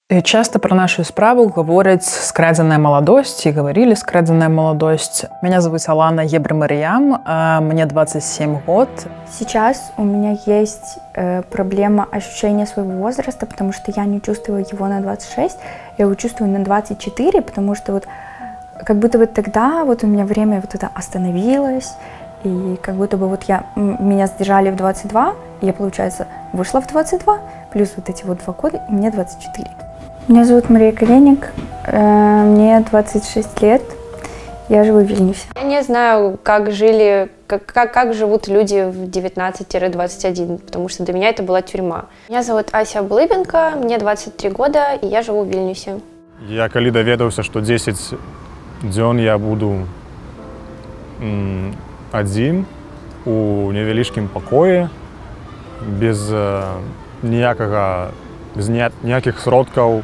Часто про нашу справу говорят «скрадзенная молодость» и говорили «скрадзенная молодость». Меня зовут Алана Ебрмариям, мне 27 год. Сейчас у меня есть проблема ощущения своего возраста, потому что я не чувствую его на 26, я его чувствую на 24, потому что вот как будто бы тогда вот у меня время вот это остановилось, и как будто бы вот меня задержали в 22, и я, получается, вышла в 22, плюс вот эти вот 2 года, и мне 24. Меня зовут Мария Коленник, мне 26 лет, я живу в Вильнюсе. Я не знаю, как живут люди в 19-21, потому что для меня это была тюрьма. Меня зовут Ася Блыбенко, мне 23 года, и я живу в Вильнюсе. Я коли даведаўся, што 10 дзён я буду адзін у невялічкім пакоі, без ніякіх сродкаў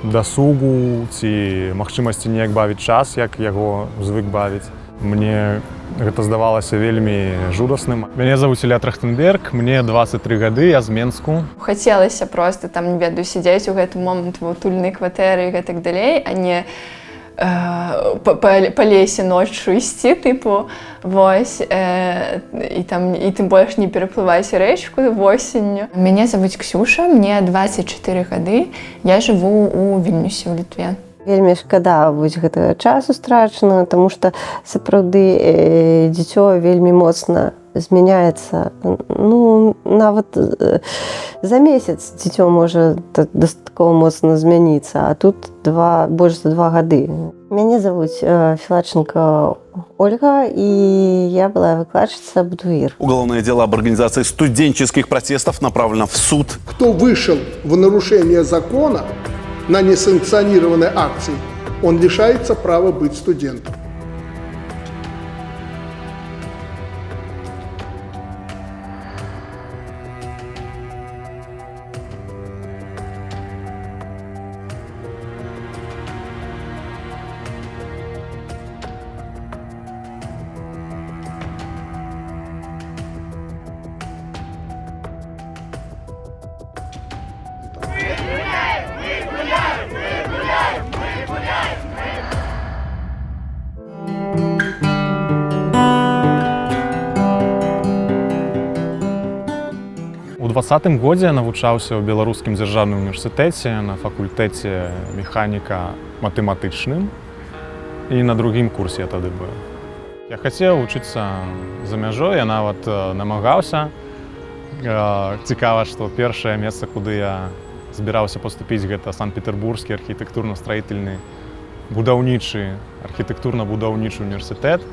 дасугу ці магчымасці неяк бавіць час, як яго звык бавіць. Мне гэта здавалася вельмі жудасным. Мяне завуць Ілля Трахтенберг, мне 23 гады, я з Менску. Хацелася просто там, не ведаю, сядзець у гэты момант ва утульнай кватэры і гэтак далей, а не па лесе ноччу ісці, тыпу, вось, і тым больш не пераплываць рэчку восенню. Мяне завуць Ксюша, мне 24 гады, я жыву у Вільнюсе, у Літве. Вельмі шкада вось гэтага часу страчана, таму што сапраўды дзіцё вельмі моцна змяняецца. Ну, нават за месяц дзіцё можа дастаткова моцна змяніцца, а тут больш за 2 гады. Мяне завуць Філаченко Ольга, и я была выкладчица Будуир. Уголовное дело об организации студенческих протестов направлено в суд. Кто вышел в нарушение закона на несанкционированной акции, он лишается права быть студентом. У 2020 годзе я навучаўся ў Беларускім дзяржаўным універсітэце на факультэце механіка-матэматычным і на другім курсе я тады быў. Я хацеў вучыцца за мяжой, я нават намагаўся. Цікава, што першае месца, куды я збіраўся паступіць, гэта Санкт-Петербургскі архітэктурна-страітельны архітэктурна-будаўнічы універсітэт.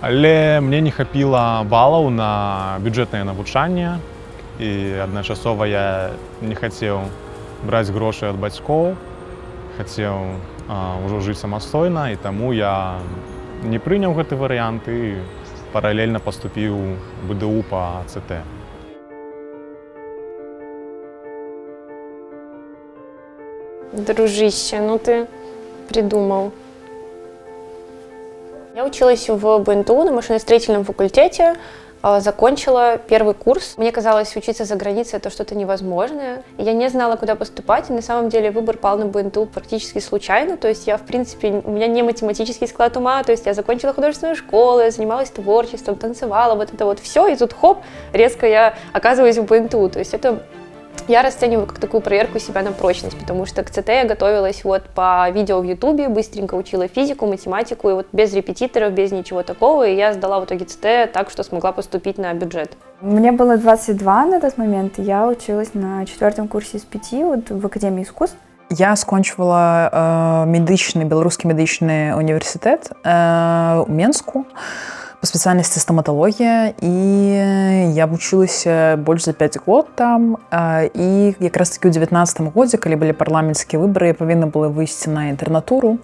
Але мне не хапіла балаў на бюджэтнае навучанне, і адначасова я не хацеў браць грошы ад бацькоў, хацеў ўжо жыць самастойна, і таму я не прыняў гэты варыянт і паралельна паступіў у БДУ па АЦТ. Дружище, ну ты придумал. Я училась в БНТУ на машиностроительном факультете, закончила первый курс. Мне казалось, учиться за границей — это что-то невозможное. Я не знала, куда поступать, и на самом деле выбор пал на БНТУ практически случайно. То есть я, в принципе, у меня не математический склад ума, то есть я закончила художественную школу, я занималась творчеством, танцевала, вот это вот все, и тут хоп, резко я оказываюсь в БНТУ. То есть это я расцениваю как такую проверку себя на прочность, потому что к ЦТ я готовилась вот по видео в Ютубе, быстренько учила физику, математику, и вот без репетиторов, без ничего такого, и я сдала в итоге ЦТ так, что смогла поступить на бюджет. Мне было 22 на тот момент, и я училась на 4-м курсе из 5 вот, в Академии искусств. Я скончывала беларускі медычны універсітэт у Менску по спецыяльнасці стаматалогія, і я вучылася больш за 5 год там, і якраз таки ў 19 годзе, калі былі парламенцкія выбары, я павінна была выйсці на інтэрнатуру,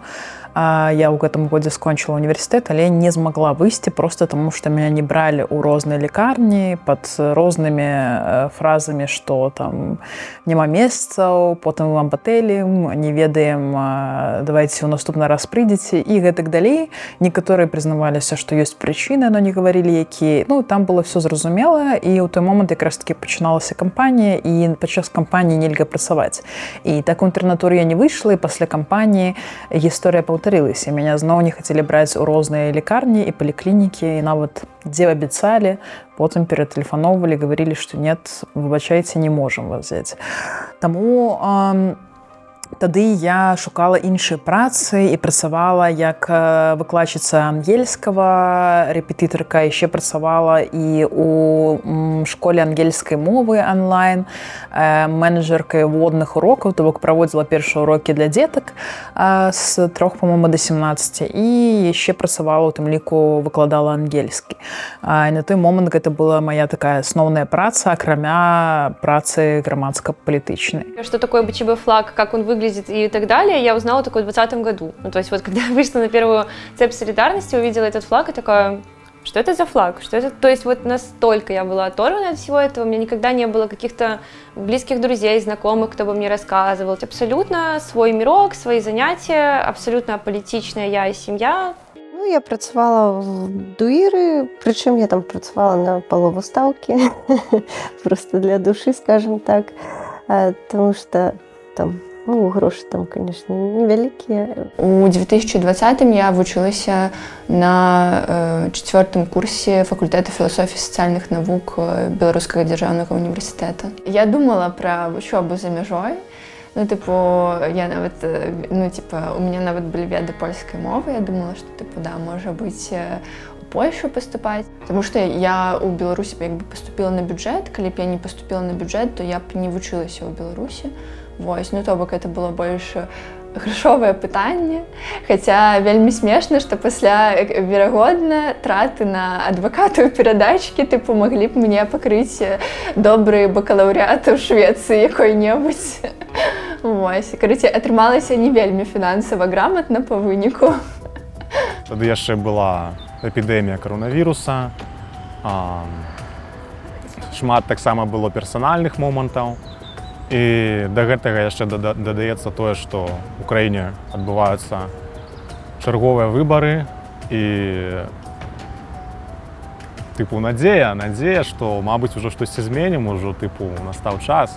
Я ў гэтым годзе скончыла універсітэт, але не змагла выйсці просто таму, што мяне не бралі ў розныя лекарні пад рознымі фразамі, што там няма месцаў, потым вам батэлем, не ведаем, давайце ў наступны раз прыйдзеце і гэтак далей. Некаторыя прызнаваліся, што ёсць прычыны, но не гаварылі, якія. Ну, там было все зразумела, і ў той момант якраз таки пачыналася кампанія, і падчас кампаніі нельга працаваць. І так у інтэрнатуры я не выйшла, і пасля кампаніі гісторыя паўтарылася. Мяне зноў не хацелі браць у розныя лекарні і паліклінікі, і нават дзе абяцалі, потым ператэлефаноўвалі, гаварылі, што нет, выбачайце, не можам вас взяць. Таму тады я шукала іншыя працы і працавала як выкладчыца ангельскага, рэпетытарка, яшчэ працавала і у школе ангельскай мовы онлайн, менеджеркай водных урокаў, то бок праводзіла першыя урокі для дзетак з 3, по-моему, до 17, і яшчэ працавала, у тым ліку выкладала ангельскі. І на той момант гэта была моя такая асноўная праца, акрамя працы грамадска-палітычнай. Что такое БЧБ флаг, как он выглядит и так далее, я узнала только в 2020 году. Ну, то есть вот когда я вышла на первую цепь солидарности, увидела этот флаг и такая, что это за флаг? Что это? То есть вот настолько я была оторвана от всего этого, у меня никогда не было каких-то близких друзей, знакомых, кто бы мне рассказывал. Абсолютно свой мирок, свои занятия, абсолютно аполитичная я и семья. Ну, я працавала в дуіры, прычым я там працавала на палову стаўкі, просто для душы, скажем так, потому что там, ну, грошы там, конечно, невялікія. У 2020 я вучылася на 4-м курсе факультэта філасофіі сацыяльных навук Беларускага дзяржаўнага універсітэта. Я думала пра вучобу за мяжой. Ну, типу, я нават, ну, типа, у меня нават былі веды польскай мовы, я думала, што, типу, да, можа быць, у Польшу паступаць. Таму што я ў Беларусі як бы паступіла на бюджэт, калі б я не паступіла на бюджэт, то я б не вучылася ў Беларусі. Вось, ну, то бок, это было больш грашовае пытанне. Хаця вельмі смешна, што пасля, верагодна, траты на адвакатаў перадачкі, типу, маглі б мне пакрыць добры бакалаўрыят у Швецыі якой-небудзь. Вось, кароце, атрымалася не вельмі фінансава граматна па выніку. Тады яшчэ была эпідэмія каронавіруса. Шмат таксама было персанальных момантаў. І да гэтага яшчэ дадаецца тое, што ў краіне адбываюцца чарговыя выбары і тыпу надзея, што, мабыць, ужо штосьці зменім, ужо тыпу настаў час,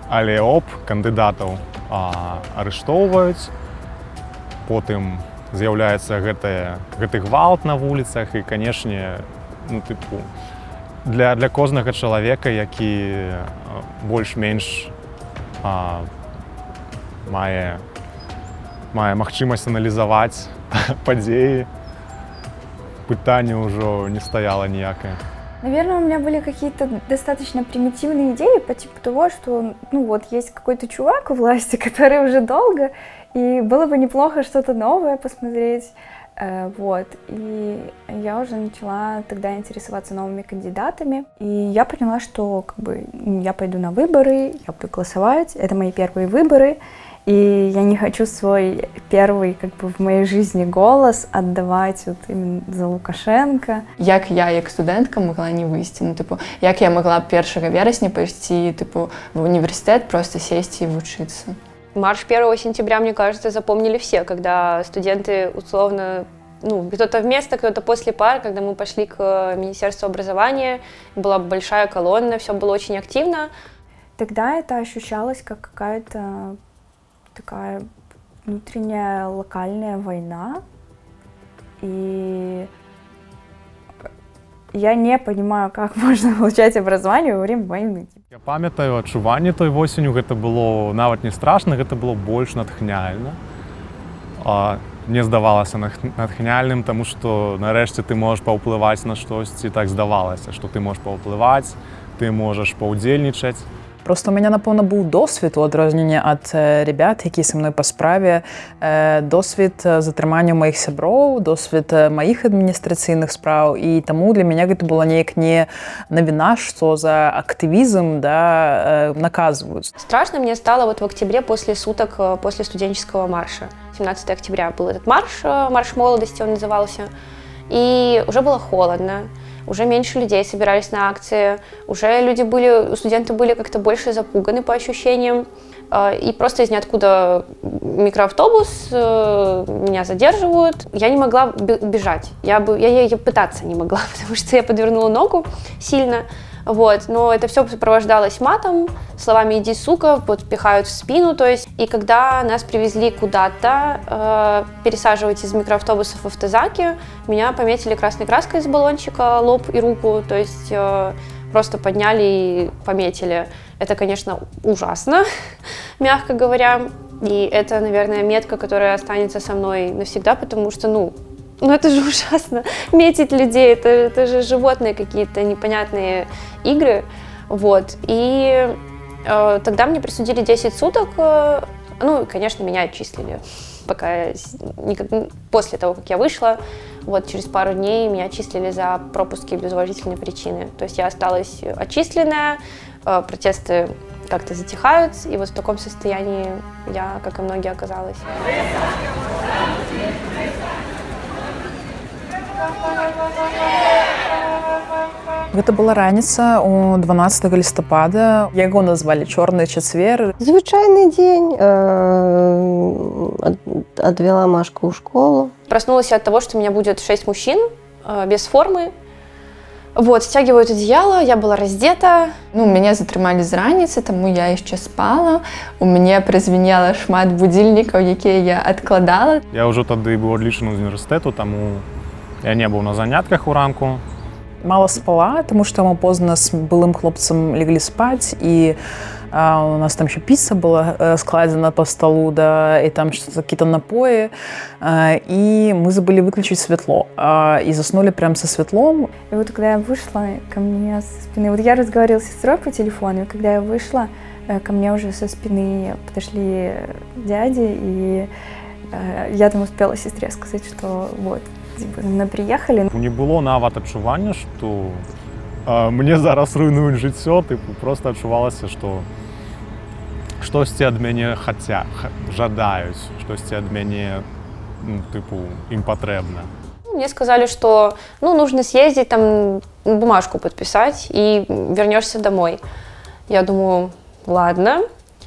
але кандыдатаў арыштоўваюць, потым з'яўляецца гэты гвалт на вуліцах і, канешне, ну, тыпу, для кожнага чалавека, які больш-менш мае магчымасць аналізаваць падзеі, пытанне ўжо не стаяло ніякае. Наверное, у меня были какие-то достаточно примитивные идеи по типу того, что, ну вот, есть какой-то чувак у власти, который уже долго, и было бы неплохо что-то новое посмотреть. Вот, и я уже начала тогда интересоваться новыми кандидатами, и я поняла, что как бы я пойду на выборы, я буду голосовать, это мои первые выборы, и я не хочу свой первый как бы в моей жизни голос отдавать вот именно за Лукашенко. Як я, як студэнтка, могла не выйсці, ну, типу, як я могла 1 верасня пайсці, типу, в універсітэт, просто сесть и вучыцца. Марш 1 сентября, мне кажется, запомнили все, когда студенты условно, ну, кто-то вместо, кто-то после пар, когда мы пошли к Министерству образования, была большая колонна, все было очень активно. Тогда это ощущалось как какая-то такая внутренняя локальная война, и я не понимаю, как можно получать образование во время войны. Я памятаю адчуванне той восенню, гэта было нават не страшна, гэта было больш натхняльна. Мне здавалася натхняльным, таму што нарэшце ты можаш паўплываць на штосьці, так здавалася, што ты можаш паўплываць, ты можаш паўдзельнічаць. Просто у меня, напевно, був досвід у адрозненні від ребят, які зі мною по справі, досвід затримання моїх сяброў, досвід моїх адміністраційних справ, і тому для меня гэта было неяк не навіна, что за активизм, да, наказывают. Страшно мне стало вот в октябре после суток после студенческого марша. 17 октября был этот марш, марш молодости он назывался, и уже было холодно. Уже меньше людей собирались на акции, уже студенты были как-то больше запуганы по ощущениям. И просто из ниоткуда микроавтобус, меня задерживают. Я не могла бежать, я пытаться не могла, потому что я подвернула ногу сильно. Вот, но это все сопровождалось матом, словами «иди, сука», вот, пихают в спину, то есть. И когда нас привезли куда-то, пересаживать из микроавтобуса в автозаки, меня пометили красной краской из баллончика, лоб и руку, то есть просто подняли и пометили. Это, конечно, ужасно, мягко говоря, и это, наверное, метка, которая останется со мной навсегда, потому что, ну это же ужасно, метить людей, это же животные какие-то непонятные игры, вот, и тогда мне присудили 10 суток, ну, и, конечно, меня отчислили, после того, как я вышла, вот, через пару дней меня отчислили за пропуски без уважительной причины, то есть я осталась отчисленная, протесты как-то затихают, и вот в таком состоянии я, как и многие, оказалась. Гэта была раніца у 12 лістапада. Яго назвалі «Чорны чацвер». Звычайны дзень. Отвела Машку ў школу. Проснулась от того, что у меня будет 6 мужчин без формы. Вот, стягивают одеяло, я была раздета. Меня затрымалі з раніцы, таму я яшчэ спала. У мяне празвенела шмат будильнікаў, якія я адкладала. Я ўжо тады быў адлічаны з універсітэту, таму я не быў на занятках уранку. Мало спала, тому что мы поздно с былым хлопцем легли спать, и у нас там еще пицца была складена по столу, да, и там что-то, какие-то напои, и мы забыли выключить светло, и заснули прям со светлом. И вот когда я вышла, ко мне со спины, вот я разговаривала с сестрой по телефону, и когда я вышла, ко мне уже со спины подошли дяди, и я там успела сестре сказать, что вот, мы приехали. Не было нават адчування, што мне зараз руйнуюць жыццё, просто адчувалася, што штосьці ад мяне жадаюць, штосьці ад мяне, ім патрэбна. Мне сказали, что нужно съездить, там, бумажку подписать и вернешься домой. Я думаю, ладно.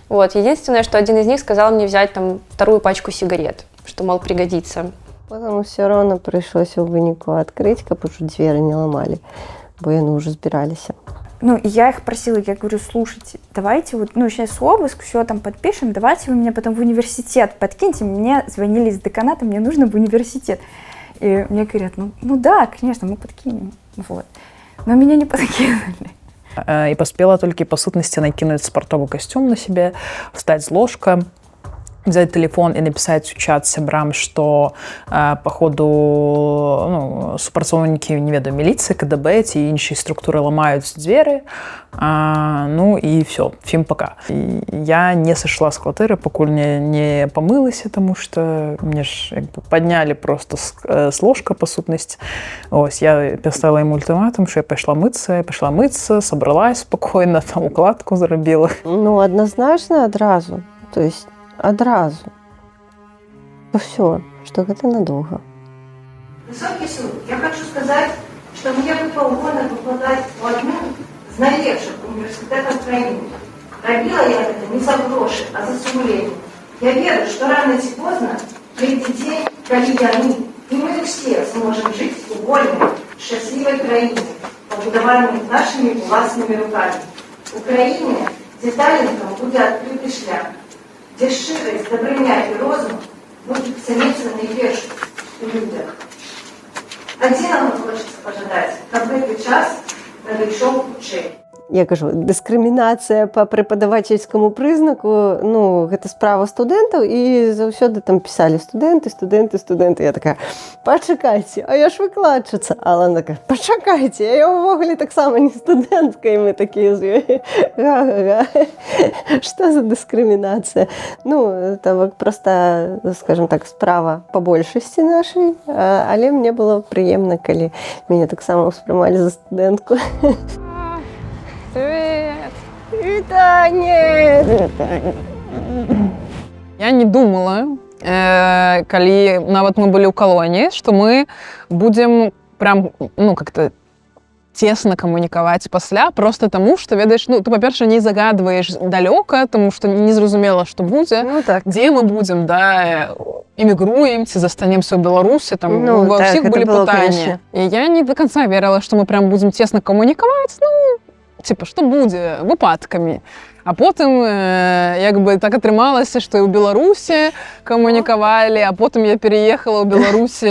Вот. Единственное, что один из них сказал мне взять там 2-ю пачку сигарет, что, мол, пригодится. Потом все равно пришлось у выніку открыть, каб уже двери не ломали, бо яны уже збирались. И я их просила, я говорю, слушайте, давайте вот, сейчас обыск, все там подпишем, давайте вы меня потом в университет подкиньте. Мне звонили из деканата, мне нужно в университет. И мне говорят, да, конечно, мы подкинем. Вот. Но меня не подкинули. И поспела только по сутности накинуть спортовый костюм на себе, встать с ложка, взять телефон и написать в чат сябрам, что походу супрацоўнікі, не ведаю, міліцыі, КДБ ці іншыя структуры ламаюць дзверы, и все, всем пока. И я не сошла с кватэры, пакуль не помылася, потому что мне ж подняли просто с ложка по сутнасці. Ось, я поставила ему ультиматум, что я пошла мыться, собралась спокойно, там укладку зробила. Однозначно одразу, то есть одразу. Все, что это надолго. Высокий суд, я хочу сказать, что мне выпало года выкладать в одну из наилепших университетов Украины. Робила я это не за гроши, а за сумление. Я верю, что рано или поздно придет день, когда они, и мы все сможем жить в вольной, счастливой краине, побудованной нашими властными руками. Украине, где талентом будет открытый шлях, где шчырасць, дабрыня і розум будуць цаніцца найперш у людях. Адзінага хочацца пажадаць, каб гэты час надышоў хутчэй. я кажу, дыскрымінацыя па преподавательскому прызнаку, ну, гэта справа студэнтаў, і заўсёды там пісалі студэнты. Я такая, пачакайце, а я ж выкладчыца. А Алана такая, пачакайце, я ўвогуле таксама не студэнтка, і мы такія з ёй. Га-га-га. Што за дыскрымінацыя? Ну, это проста, скажем так, справа па большасці нашай, але мне было прыемна, калі мяне таксама ўспрымалі за студэнтку. Привет! Вітанне! Я не думала, калі нават мы былі ў калоніі, што мы будзем прям, ну, как-то тесно камунікаваць пасля, просто таму, што, ведаеш, ну, ты, па-перша, не загадваеш далёка, таму што незразумела, што будзе, ну, так. дзе мы будзем, да, эмігруем, ці застанемся ў Беларусі, там, ну, ва так, ўсіх былі конечно. пытанні. І я не до конца верыла, што мы прям будзем цесна камунікаваць, ну, типа, што будзе, выпадкамі. А потым, як бы, так атрымалася, што і ў Беларусі камунікавалі, а потым я переехала ў Беларусі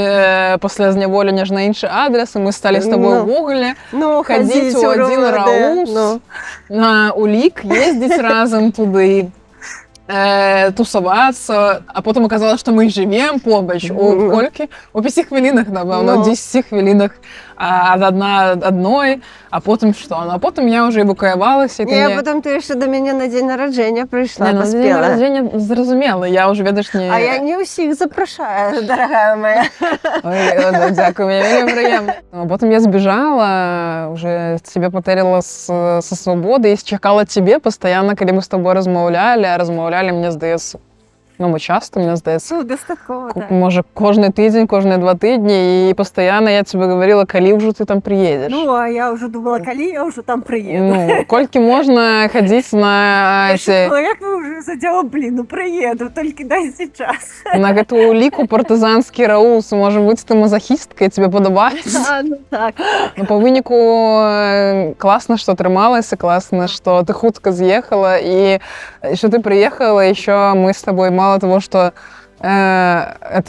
пасля зняволення ж на іншы адрес, і мы сталі з табой увогуле хадзіць у адзін раус, на улік, ездзіць разам туды, тусавацца, а потым аказалось, што мы жывем побач у колькі? У 5 хвілінах, напэўна, 10 хвілінах ад адной, а потым што? А потым я ўжо эвакуявалася. Не, а потым ты яшчэ да мяне на дзень нараджэння прыйшла, паспела. На дзень нараджэння зразумела, я ўжо, ведаеш, не... А я не ўсіх запрашаю, дарагая моя. Ой, дзякую, мне вельмі прыемна. А потым я збежала, уже себе патэрила со свободы і чакала цябе пастаянна, калі мы з тобой размаўлялі, мне здаецца, ну, мы часто, мне здаецца, ну, дастаткова, так. Можа, кожны тыдзень, кожныя 2 тыдні, і пастаянна я тебе говорила, калі ўжо ты там приедешь. Ну, а я ўжо думала, калі я ўжо там приеду. Ну, колькі можна хадзіць на... Як вы уже задела, блин, ну приеду, толькі дайце час. На гэту уліку партызанскі раус, можа быць, ты мазахістка, і тебе падабаецца. А, ну так. Ну, по выніку класна, што атрымалася, класна, што ты хутка з'ехала, і што ты приехала, еще мы с тобой мало того, что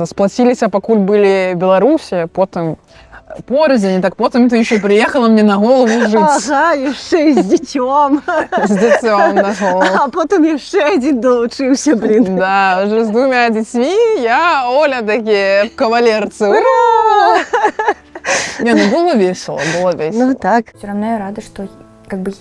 сплаціліся, пакуль былі Беларусі, потым порознь, так потым ты еще приехала мне на голову жить. Ага, яшчэ з дзіцём. З дзіцём на голову. А потым яшчэ адзін долучыўся, блин. Да, уже з 2 дзецьмі, я, Оля, такі в кавалерцы. Ура! Не, ну было весело, было весело. Ну так. Все равно я рада, что как бы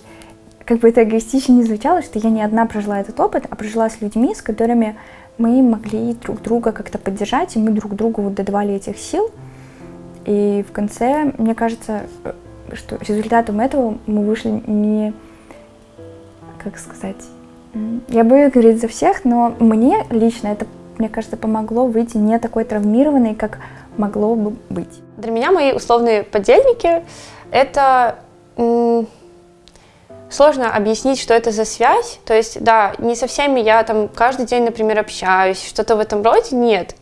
это эгоистично не звучало, что я не одна прожила этот опыт, а прожила с людьми, с которыми мы могли друг друга как-то поддержать, и мы друг другу вот додавали этих сил. И в конце, мне кажется, что результатом этого мы вышли не... Как сказать? Я боюсь говорить за всех, но мне лично это, мне кажется, помогло выйти не такой травмированной, как могло бы быть. Для меня мои условные подельники — это... Сложно объяснить, что это за связь. То есть, да, не со всеми я там каждый день, например, общаюсь, что-то в этом роде. Нет.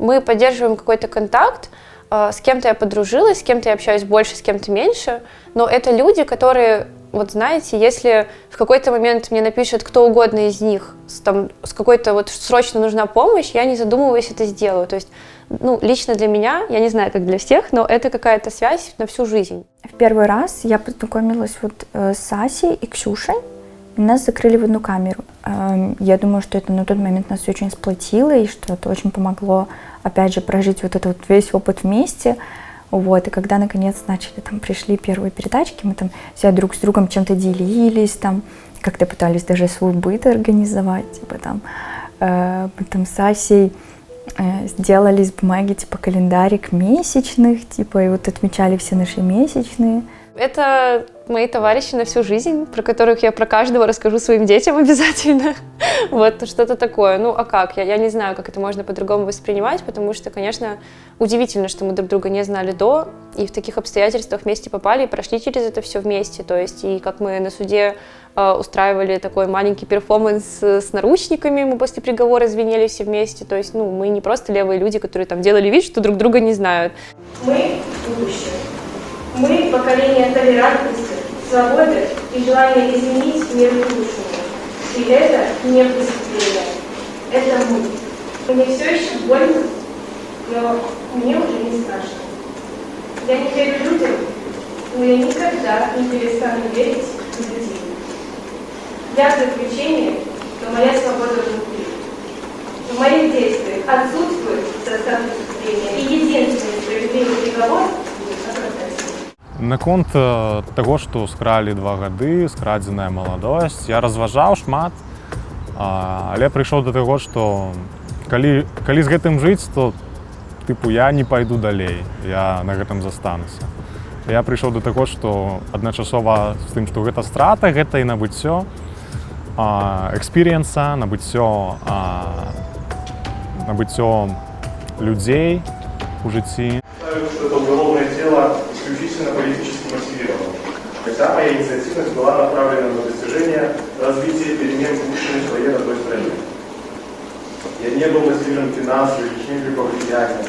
Мы поддерживаем какой-то контакт. С кем-то я подружилась, с кем-то я общаюсь больше, с кем-то меньше. Но это люди, которые, вот знаете, если в какой-то момент мне напишет кто угодно из них, там, с какой-то вот срочно нужна помощь, я не задумываясь это сделаю. То есть, ну, лично для меня, я не знаю, как для всех, но это какая-то связь на всю жизнь. В первый раз я познакомилась вот с Асей и Ксюшей, и нас закрыли в одну камеру. Я думаю, что это на тот момент нас очень сплотило, и что это очень помогло, опять же, прожить вот этот вот весь опыт вместе. Вот, и когда, наконец, пришли первые передачки, мы там все друг с другом чем-то делились, там, как-то пытались даже свой быт организовать, типа там, мы там с Асей сделали из бумаги, типа, календарик месячных, типа, и вот отмечали все наши месячные. Это мои товарищи на всю жизнь, про которых я про каждого расскажу своим детям обязательно. Вот что-то такое. Ну, а как? Я не знаю, как это можно по-другому воспринимать, потому что, конечно, удивительно, что мы друг друга не знали до, и в таких обстоятельствах вместе попали и прошли через это все вместе. То есть, и как мы на суде устраивали такой маленький перформанс с наручниками, мы после приговора звенели все вместе. То есть, ну, мы не просто левые люди, которые там делали вид, что друг друга не знают. Мы будущее. Мы поколение толерантности, свободы и желания изменить мир к лучшему. И это не преступление. Это мы. Мне все еще больно, но мне уже не страшно. Я не верю людям, но я никогда не перестану верить в Я в заключении, что моя свобода внутри. В моих действиях отсутствует состав преступления, и единственный справедливый приговор будет оправдательным. Наконт таго, што скралі 2 гады, скрадзеная маладосць, я разважаў шмат, але прыйшоў да таго, што калі з гэтым жыць, то я не пайду далей, я на гэтым застануся. Я прыйшоў да таго, што адначасова з тым, што гэта страта, гэта і набыццё экспірыенса, набыццё людзей у жыцці. Что это уголовное дело исключительно политически мотивировано, хотя моя инициативность была направлена на достижение развития перемен к лучшему в своей родной стране. Я не был насилен финансово или каким-либо влиянием.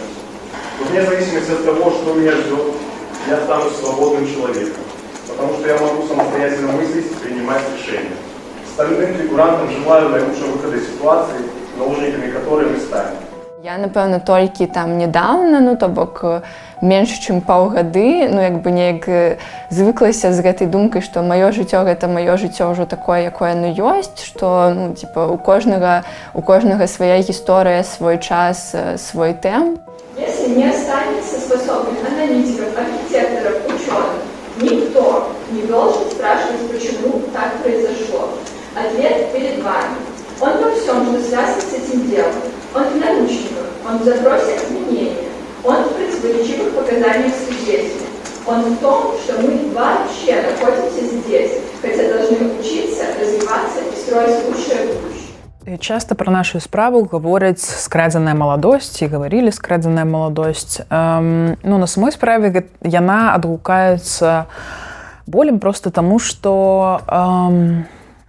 Но вне зависимости от того, что меня ждет, я останусь свободным человеком, потому что я могу самостоятельно мыслить и принимать решения. Остальным фигурантам желаю наилучшего выхода из ситуации, заложниками которой мы станем. Я, напэўна, толькі там нядаўна, то бок менш чым паўгады, неяк звыклася з гэтай думкай, што маё жыццё гэта маё жыццё ўжо такое, якое оно ёсць, што у кожнага свая гісторыя, свой час, свой тэмп. Если не останется способных аналитиков, архитекторов, ученых, никто не должен спрашивать, почему так произошло. Ответ перед вами. Он во всем, что связано с этим делом. Он в научниках, он в запросе обвинения, он в противоречивых показаниях свидетелей. Он в том, что мы вообще находимся здесь, хотя должны учиться, развиваться и строить лучшее будущее. Часто про нашу справу говорять скрадзеная маладосць і гаварылі скрадзеная маладосць. На самой справе яна адгукаецца болем просто таму, што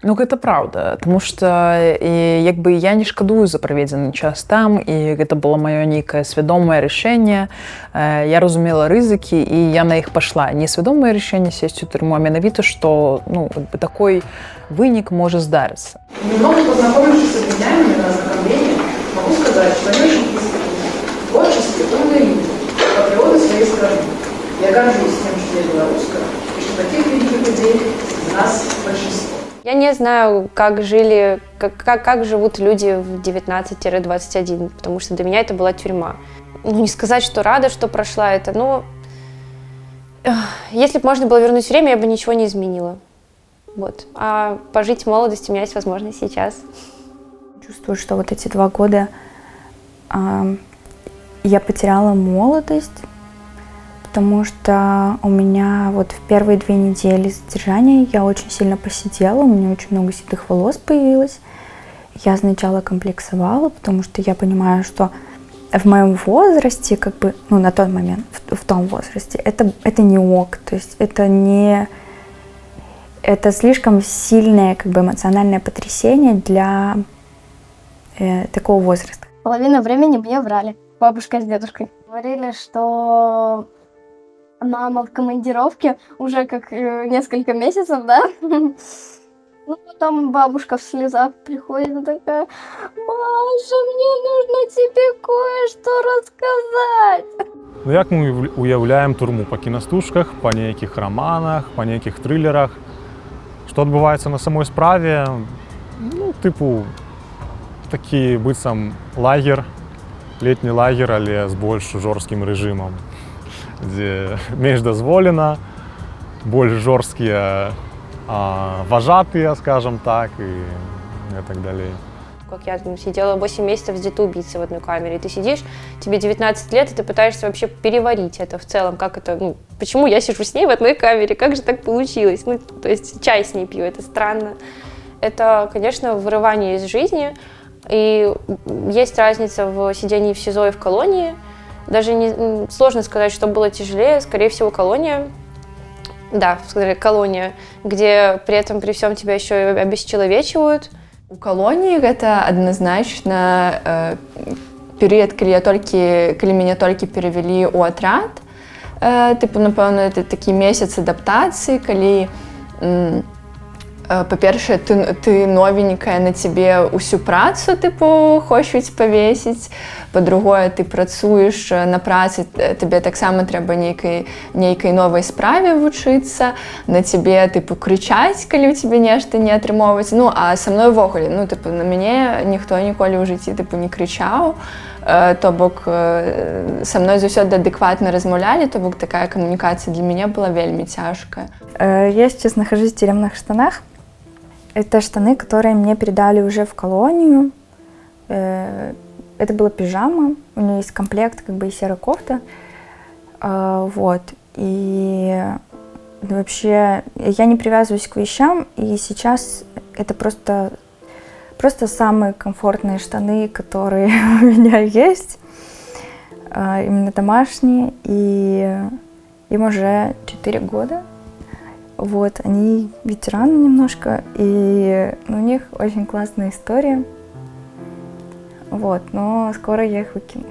гэта праўда, тому што я не шкадую за праведзены час там, і гэта было маё нейкае свядомае рашэнне. Я разумела рызыкі, і я на іх пашла. Не свядомае рашэнне сесть у турму, а менавіта, што такой вынік можа здарыцца. Немного познакомившись с обвиняемыми на ознакомлении, могу сказать, что они очень искренне. В творчестве умные люди, патриоты своей страны. Я горжусь тем, что я белоруска, и что таких великих людей из нас большинство. Я не знаю, как живут люди в 19-21, потому что для меня это была тюрьма. Не сказать, что рада, что прошла это, но если бы можно было вернуть время, я бы ничего не изменила. А пожить в молодости у меня есть возможность сейчас. Чувствую, что эти 2 года я потеряла молодость, потому что у меня в первые 2 недели задержания я очень сильно посидела, у меня очень много седых волос появилось. Я сначала комплексовала, потому что я понимаю, что в моем возрасте, на тот момент, в том возрасте, это не ок, то есть это слишком сильное эмоциональное потрясение для такого возраста. Половину времени меня брали, бабушка с дедушкой. Говорили, что мама в командировке уже несколько месяцев, да? Потом бабушка в слезах приходит и такая: «Маша, мне нужно тебе кое-что рассказать». Як мы уяўляем турму па кінастужках, па нейкіх раманах, па нейкіх трылерах? Што адбываецца на самой справе? Такі быццам лагер, летні лагер, але з больш жорсткім рэжымам, дзе менш дазволена, больш жорсткія вожатые, скажем так, и так далее. Как я сидела 8 месяцев с детоубийцей в одной камере, и ты сидишь, тебе 19 лет, и ты пытаешься вообще переварить это в целом, как это, почему я сижу с ней в одной камере, как же так получилось, то есть чай с ней пью, это странно. Это, конечно, вырывание из жизни, и есть разница в сидении в СИЗО и в колонии. Даже сложно сказать, что было тяжелее, скорее всего, колония. Да, колония, где при этом, при всем тебя еще и обесчеловечивают. У колонии это однозначно период, калі мяне толькі перавялі ў атрад. Напэўна, это такі месяц адаптацыі, калі Па-першае, ты новенькая, на цябе ўсю працу тыпу хочуць павесіць. Па-другое, ты працуеш на працы, табе таксама трэба нейкай новай справе вучыцца, на цябе тыпу крычаць, калі ў цябе нешта не атрымоўваецца. Ну, а са мной увогуле, ну, тыпу, на мяне ніхто ніколі ў жыцці тыпу не крычаў. То бок са мной заўсёды адэкватна размаўлялі, то бок такая камунікацыя для мяне была вельмі цяжкая. Я сейчас нахожусь в тюремных штанах. Это штаны, которые мне передали уже в колонию. Это была пижама, у нее есть комплект, как бы и серая кофта. Вот. И вообще я не привязываюсь к вещам, и сейчас это просто самые комфортные штаны, которые у меня есть. Именно домашние, и им уже 4 года. Вот, они ветераны немножко, и у них очень классная история. Вот, но скоро я их выкину.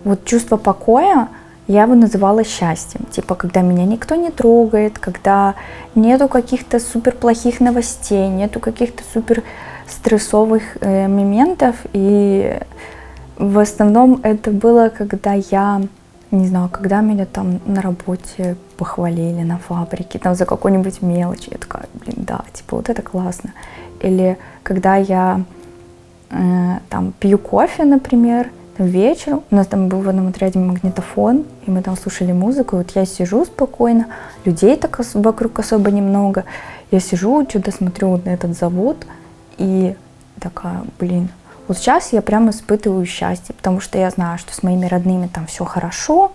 Вот чувство покоя я его называла счастьем. Типа, когда меня никто не трогает, когда нету каких-то супер плохих новостей, нету каких-то супер стрессовых моментов. И в основном это было, когда я... Не знаю, когда меня там на работе похвалили, на фабрике, там за какую-нибудь мелочь, я такая, блин, да, типа вот это классно. Или когда я там пью кофе, например, вечером, у нас там был в одном отряде магнитофон, и мы там слушали музыку, и вот я сижу спокойно, людей так вокруг особо немного, я сижу, что-то смотрю на этот завод, и такая, блин, вот сейчас я прямо испытываю счастье, потому что я знаю, что с моими родными там все хорошо,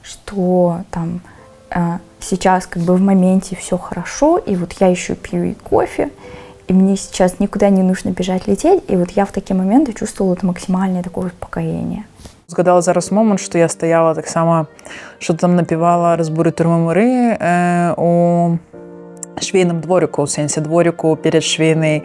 что там сейчас как бы в моменте все хорошо, и вот я еще пью и кофе, и мне сейчас никуда не нужно бежать, лететь, и вот я в такие моменты чувствовала максимальное такое успокоение. Згадала зараз момент, що я стояла так само, що там напівала «Розбури турмамири» у швейном дворику, в сенсе дворику перед швейной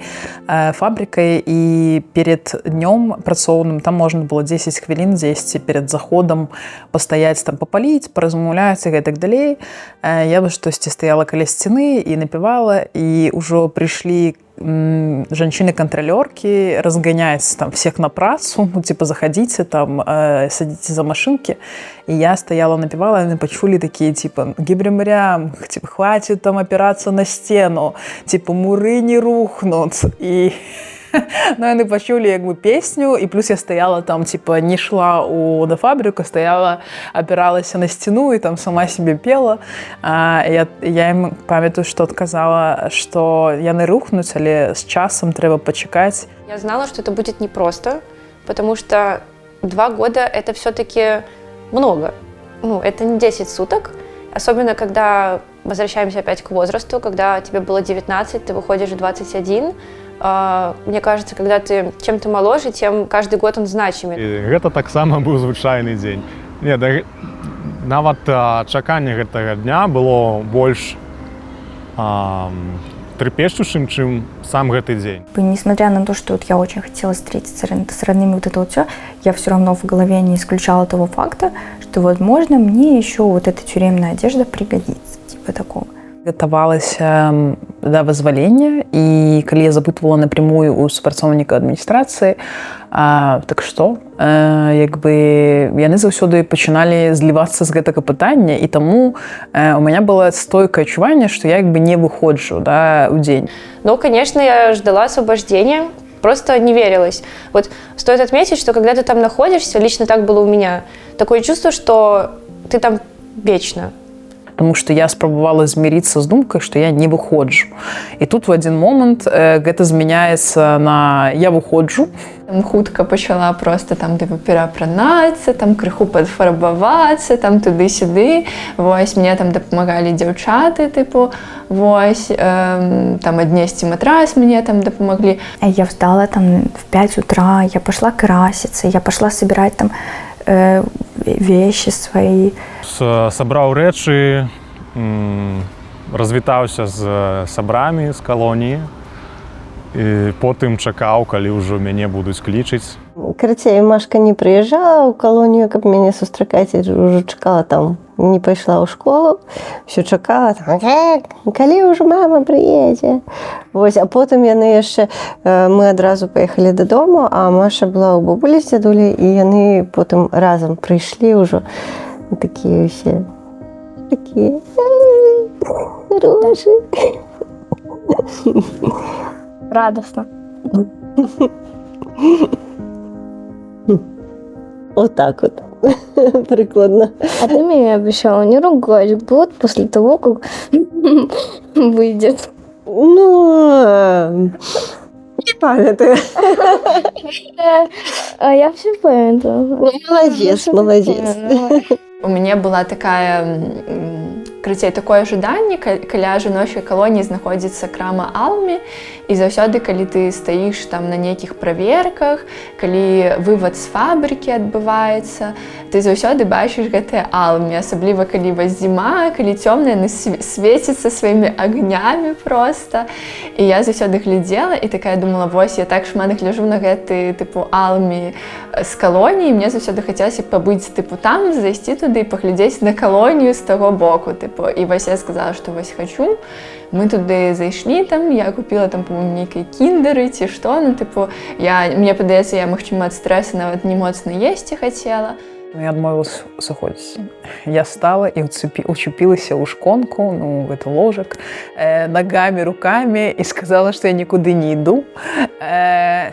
фабрикой, и перед днем працоўным там можно было 10 хвілін 10 перед заходом постоять, там попалить, поразмаўляць и так далей. Я бы штосьці стояла каля сцены и напевала, и уже пришли женщины-контролерки разгонять там всех на працу, ну, типа, заходите там, садитесь за машинки. И я стояла, напевала, и они почули такие, типа, гибрямрям, типа, хватит там опираться на стену, типа, муры не рухнут. И ну, яны почули як бы песню, и плюс я стояла там, типа, не шла на фабрику, стояла, опиралась на стену и там сама себе пела. Я им памятаю, что отказала, что яны рухнуть, але с часом треба почекать. Я знала, что это будет непросто, потому что 2 года это все-таки много. Ну, это не 10 суток, особенно когда возвращаемся опять к возрасту, когда тебе было 19, ты выходишь в 21. Мне кажется, когда ты чем-то моложе, тем каждый год он значимый. І гэта таксама быў звычайны дзень. Не, нават чаканне гэтага дня было больш трепещущим, чем сам гэты день. Несмотря на то, что вот я очень хотела встретиться с родными, вот это вот все, я все равно в голове не исключала того факта, что, возможно, мне еще вот эта тюремная одежда пригодится, типа такого. Гатавалася да вызвалення, і калі я запытвала напрямую у супрацоўніка адміністрацыі, так што, як бы яны заўсёды пачыналі злівацца з гэтага пытання, і таму у мяне было стойкае адчуванне, што я як бы не выходжу, да, у дзень. Ну, конечно, я ждала освобождения, просто не верилось. Вот стоит отметить, что когда ты там находишься, лично так было у меня, такое чувство, что ты там вечно. Потому что я спрабавала змірыцца з думкай, што я не выходжу. І тут в один момент гэта змяняецца на «я выходжу». Там хутка пачала просто там типу пераапранацца, там крыху падфарбавацца, там туды-сюды. Вось, мне там дапамагалі дзяўчаты, типу, вось, там аднесці матрас мне там дапамаглі. Я встала там в 5 утра, я пошла краситься, я пошла собирать там вещи свои. Сабраў рэчы, развітаўся з сабрамі з калоніі, і потым чакаў, калі ўжо мяне будуць клічыць. Карацей, Машка не прыязджала ў калонію, каб мяне сустракаць, уже чакала там, не пайшла ў школу, все чакала, калі ўжо мама прыедзе. Вось, а потым яны яшчэ, мы адразу паехалі дадому, а Маша была ў бабулі з дзядулей, і яны потым разам прыйшлі ўжо, такія ўсе, такія, хорошие. Радостно. Вот так вот. Прикладно. А ты мне обещала не ругать год после того, как выйдет. Ну, не памятаю. А я все памятаю. Молодец. У мяне была такая, карацей, такое жаданне, каля жаночай калоніі знаходзіцца крама Алмі, і заўсёды, калі ты стаіш там на нейкіх праверках, калі вывад з фабрыкі адбываецца, ты заўсёды бачыш гэтыя Алмі, асабліва калі вось зіма, калі цёмна, яны свеціцца сваімі агнямі проста. І я заўсёды глядзела і такая думала, вось, я так шмат гляджу на гэты тыпу Алмі з калоніі, мне заўсёды хацелася пабыць тыпу там, зайсці туды і паглядзець на калонію з таго боку. І вось я сказала, што вось хачу. Мы туды зайшлі там, я купіла там, по-моему, нейкай кіндеры ці што, ну, тыпу, мне падаецца, я, магчыма, ад стрэса нават не моцна есці хацела. Я адмовілася сыходзіць. Я стала і учупілася ў шконку, ну, гэта ложак, ногамі, рукамі і сказала, што я нікуды не іду,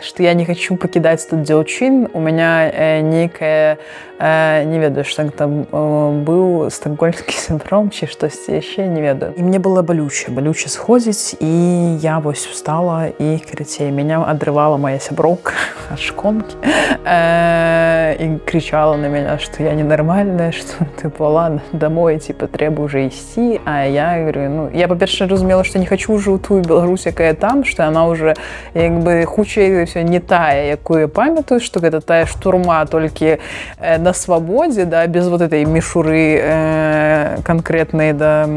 што я не хачу пакідаць тут дзяўчын. У мяне нейкая, не ведаю, што там быў стакгольмскі сіндром ці штосьці яшчэ, не ведаю. І мне было балюча сходзіць, і я вось встала, і, карацей, мяне адрывала моя сяброўка ад шконкі і кричала на мяне, что я ненормальная, что типа ладно, домой, типа трэба уже ісці. А я говорю, ну, я па-першае разумела, что не хочу уже у тую Беларусь, якая там, что она уже як бы хутчэй все не тая, якую я памятаю, что гэта тая штурма толькі на свабодзе, да, без вот этой мішуры конкретной, да,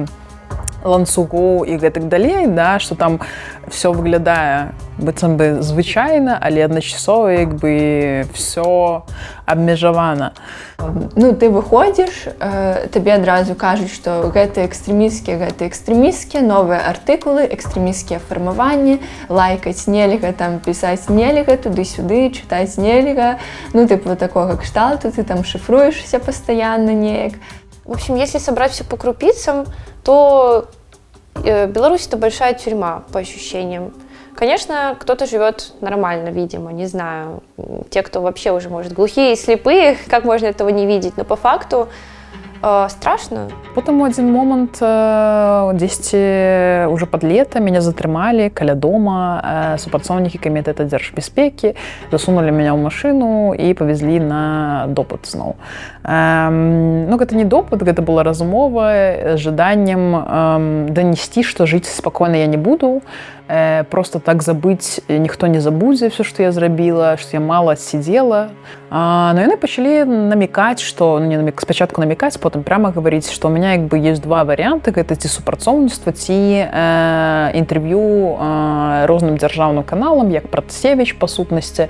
ланцугоў і гэтак далей, да, што там все выглядае быццам бы звычайна, але адначасова як бы все абмежавана. Ну, ты выходзіш, табе адразу кажуць, што гэта экстрэмісцкія, новыя артыкулы, экстрэмісцкія фармаванні, лайкаць нельга, там пісаць нельга, туды-сюды, чытаць нельга, ну, тыпу такога кшталту, ты там шыфруешся пастаянна неяк. В общем, если собрать все по крупицам, то Беларусь — это большая тюрьма, по ощущениям. Конечно, кто-то живет нормально, видимо, не знаю. Те, кто вообще уже, может, глухие и слепые, как можно этого не видеть? Но по факту страшно. Потым у один момант, дзесьці уже пад лета, мяне затрымалі каля дома супрацоўнікі камітэта дзяржбяспекі, засунули мяне ў машину і павезлі на допыт зноў. Ну, гэта не допыт, гэта была размова з жаданнем данесці, што жыць спакойна я не буду, просто так забыць ніхто не забудзе все, што я зрабіла, што я мала адсидзела. Но яны пачалі намекаць, што, ну, не спачатку намекаць, потым прямо гаварыць, што у меня як бы есть два варианты, гэта ці супрацоўніцтва, ці інтэрв'ю розным дзяржаўным каналам, як Пратасевіч па сутнасці.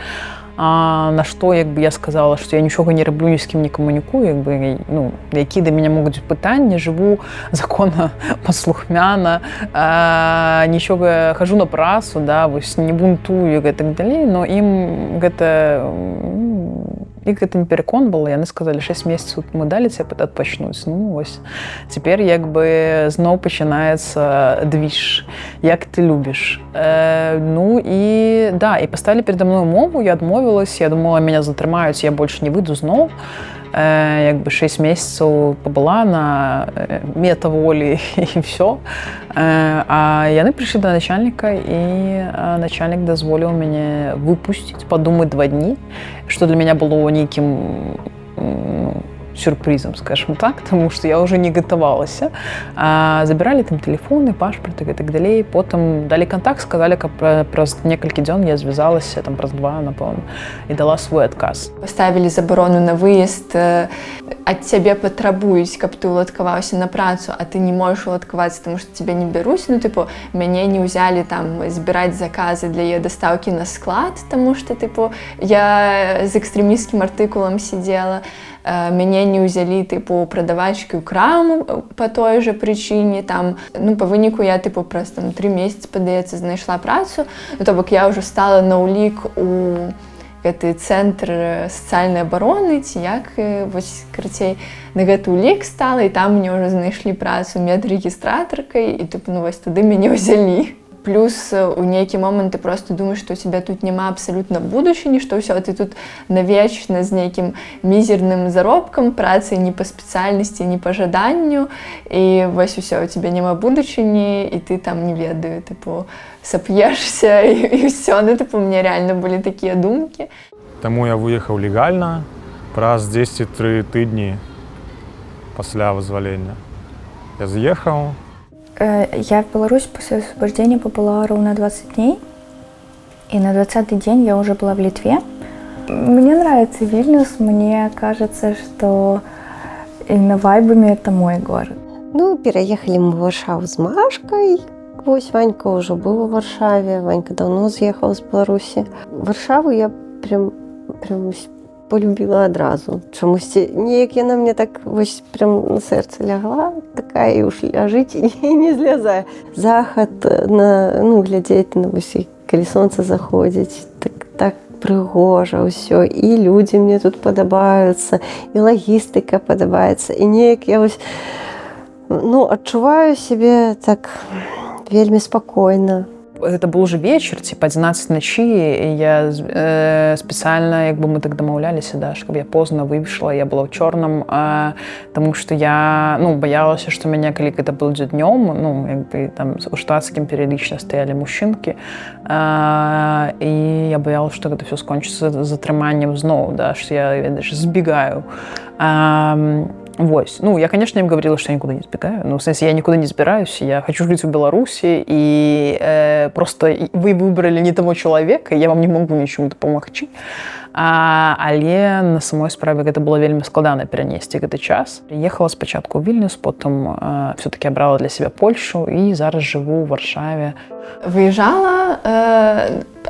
На што як бы я сказала, што я нічога не раблю, ні з кім не камунікую, як бы, ну, які да мяне могуць пытанні, жыву законна паслухмяна, нічога, хожу на працу, да, вось не бунтую і так далей, но ім гэта не пераконвала. Яны сказалі, 6 месяцаў мы далі цябе адпачнуць. Ну, вось, цяпер як бы зноў пачынаецца движ, як ты любіш. Ну і, да, і паставілі перада мной умову, я адмовілась, я думала, мяне затрымаюць, я больш не выйду зноў. Як бы 6 месяцаў пабыла на метаволі і все. А яны прыйшлі да начальніка, і начальнік дазволіў мяне выпусціць, падумаць 2 дні, што для мяне было нейкім сюрпризом, скажем так, тому що я вже не готувалася. Забирали там телефони, пашпорти і так далі. Потім дали контакт, сказали, що праз некалькі дзён я зв'язалася, там праз 2, напевно, і дала свой адказ. Поставили заборону на выезд, ад цябе патрабуюць, каб ты уладкаваўся на працу, а ты не можаш уладкавацца, таму што цябе не бяруць. Ну, тыпу, мяне не ўзялі там збіраць заказы для яе дастаўкі на склад, таму што, тыпу, я з экстрэмісцкім артыкулам сидзела. Мяне не ўзялі, тыпу, прадавачкі ў краму па той жа прычыне. Там, ну, па выніку я, тыпу, праз там 3 месяцы, падаецца, знайшла працу. Ну, то бок я ўжо стала на ўлік у гэты цэнтр сацыяльнай абароны, ці як, вось, карацей, на гэты ўлік стала, і там мне ўжо знайшлі працу медрэгістратаркай, і, тыпу, ну, вось туды мяне ўзялі. Плюс у нейкі момант ты просто думаеш, што у тебя тут няма абсалютна будучыні, што ўсё, ты тут навечна з нейкім мізерным заробкам, працай не па спецыяльнасці, не па жаданню, і вось усё, у тебя няма будучыні, і ты там, не ведаю, тыпу, сап'ешся, і ўсё. Ну, тыпу, у меня реально былі такія думкі. Таму я выехаў легальна праз 10-3 тыдні пасля вызвалення. Я з'ехаў. Я в Беларусь после освобождения побыла ровно 20 дней, и на 20-й день я уже была в Литве. Мне нравится Вильнюс, мне кажется, что именно вайбами это мой город. Ну, переехали мы в Варшаву с Машкой. Вось Ванька уже был в Варшаве, Ванька давно съехал из Беларуси. Варшаву я прям полюбила адразу. Чамусьці неяк яна мне так вось прям на сэрца лягла, такая і уж ляжыць і не злязае. Захад на, ну, глядзець на вось, калі сонца заходзіць, так прыгожа ўсё, і людзі мне тут падабаюцца, і лагістыка падабаецца, і неяк я вось, ну, адчуваю сябе так вельмі спакойна. Это был уже вечер, типа 11 ночи, и я специально, как бы мы так домовлялись, да, чтобы я поздно вышла, я была в черном, потому что я, ну, боялась, что меня, коли это было днем, ну, как бы там у штатским периодично стояли мужчинки, и я боялась, что это все скончится затрыманием знову, да, что я даже сбегаю. Вот. Ну, я, конечно, им говорила, что я никуда не сбегаю. Ну, в смысле, я никуда не збираюсь, я хочу жить в Беларуси, и просто вы выбрали не того человека, я вам не могу ничему допомогчы. Але на самой справе гэта было вельмі складана перанесці гэты час. Приехала спачатку ў Вільнюс, потым все-таки абрала для себя Польшу і зараз жыву ў Варшаве. Выязджала,